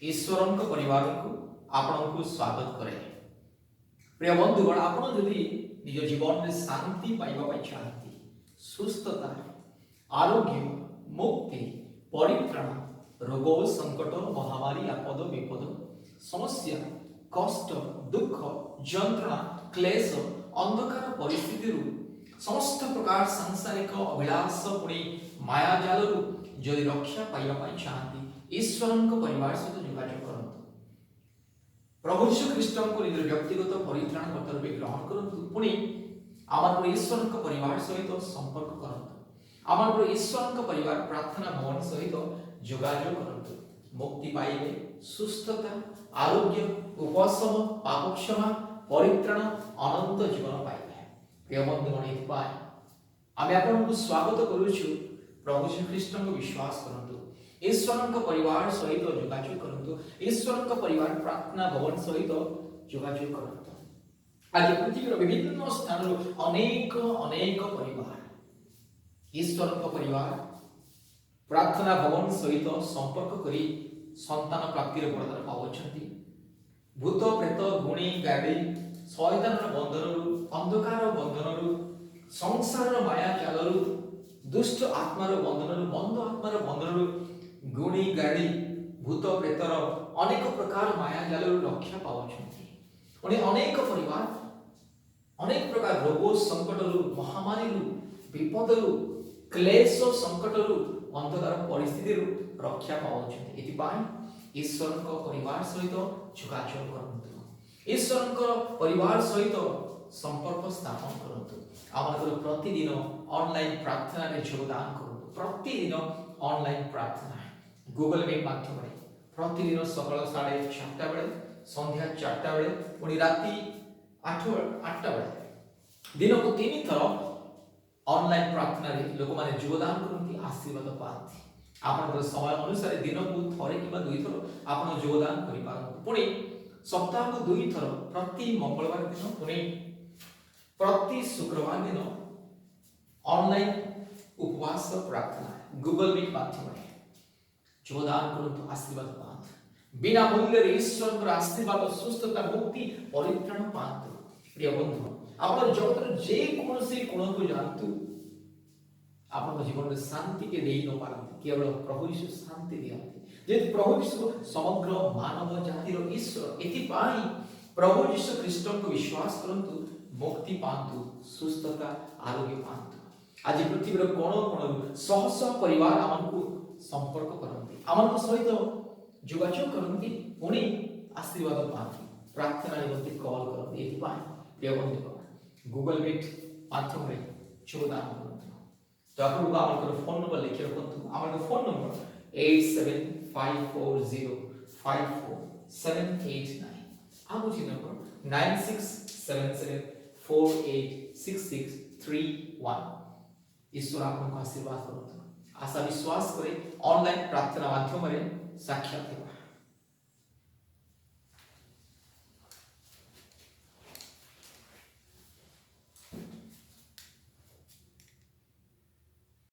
ईश्वरन परिवार को आपण को स्वागत करे। प्रिय बंधुगण, आपण जदि निज जीवन में शांति पाइबा चाहती, सुस्थता, आरोग्य, मुक्ति, परित्राण, रोग संकट, महामारी, आपद विपद, समस्या, कष्ट, दुख, जंत्रणा, क्लेश, अंधकार परिस्थिति समस्त प्रकार सांसारिक अभिलाष पुणी माया जाल जदि रक्षा पाइबा चाहती, ईश्वर परिवार सहित जोगाजोग करंतु। प्रभु यीशु ख्रीष्ट को निज व्यक्तिगत परित्राण कर्ता रूपे ग्रहण करंतु। पुणी आमर ईश्वर परिवार सहित संपर्क करंतु। आमर ईश्वर परिवार प्रार्थना भवन सहित जोगाजोग करंतु। मुक्ति पाइबे, सुस्थता, आरोग्य, उपशम, पाप क्षमा, परित्राण, अनंत जीवन पाइबे। प्रिय बंधुगण, एथिपाई आमे आपनकु स्वागत करूछु। प्रभु यीशु ख्रीष्ट को विश्वास करंतु। ईश्वर परिवार सहित जोगाजोग करंतु। ईश्वर परिवार प्रार्थना भवन सहित जोगाजोग करंतु। आज पृथ्वीर विभिन्न स्थान अनेक अनेक परिवार ईश्वर परिवार प्रार्थना भवन सहित संपर्क करी संतान प्राप्तिर वरदान पाउछंती। भूत प्रेत गुणी गाड़ी शैतान बंधन अंधकार बंधन संसार माया जाल दुष्ट आत्मार बंधन मंद आत्मार बंधन गुणी गाड़ी भूत प्रेतर अनेक प्रकार माया जाल रक्षा पाउछंती। अनेक परिवार अनेक प्रकार रोग संकट महामारी विपद क्लेश संकट अंधकार परिस्थिति रक्षा पाउछंती। एथिपाई ईश्वर परिवार सहित जोगाजोग करंतु। ईश्वर परिवार सहित संपर्क स्थापन करंतु। आमर प्रतिदिन ऑनलाइन प्रार्थना रे योगदान करंतु। प्रतिदिन ऑनलाइन प्रार्थना गूगल मीट माध्यम प्रतिदिन सकाल 4:30 बेले, संध्या 4टा बेले, पुणी राति 8टा बेले दिन को 3 थर ऑनलाइन प्रार्थना रे लोक माने योगदान करंती, आशीर्वाद पाती। आपन समय अनुसार दिन को थरे किबा 2 थर आपन योगदान करि पारंतु। पुणी सप्ताह को 2 थर प्रति मंगलवार दिन पुणी प्रति शुक्रवार दिन ऑनलाइन उपवास प्रार्थना गूगल मीट माध्यम योगदान करंतु, आशीर्वाद पांतु। बिना मूल्य ईश्वर आशीर्वाद, सुस्थता, मुक्ति, परित्राण पांतु। प्रिय बंधु, आपण जगतर जे कोनसी कोण को जानतु, आपण जीवन में शांति के देई न पारंतु। केवल प्रभु यीशु शांति दियंती। जे प्रभु यीशु समग्र मानव जातिर ईश्वर। एथिपाई प्रभु यीशु ख्रीष्ट को विश्वास करंतु, मुक्ति पांतु, सुस्थता, आरोग्य पांतु। आज पृथ्वीर कोण कोण शह शह परिवार आमको संपर्क करंती, आमको सहित जोगाजोग करंती, पुणी आशीर्वाद पांती, प्रार्थना निमंते कॉल करंती। एथिपाई प्रिय बंधु, गूगल मीट माध्यम रे योगदान करंतु। तो आपन आमर फोन नंबर लिखि रखंतु। आमर फोन नंबर 8754054789। आमुची नंबर 9677486631। ईश्वर आपको आशीर्वाद करंतु। आशा विश्वास करे ऑनलाइन प्रार्थना माध्यम रे साक्षात हेबा।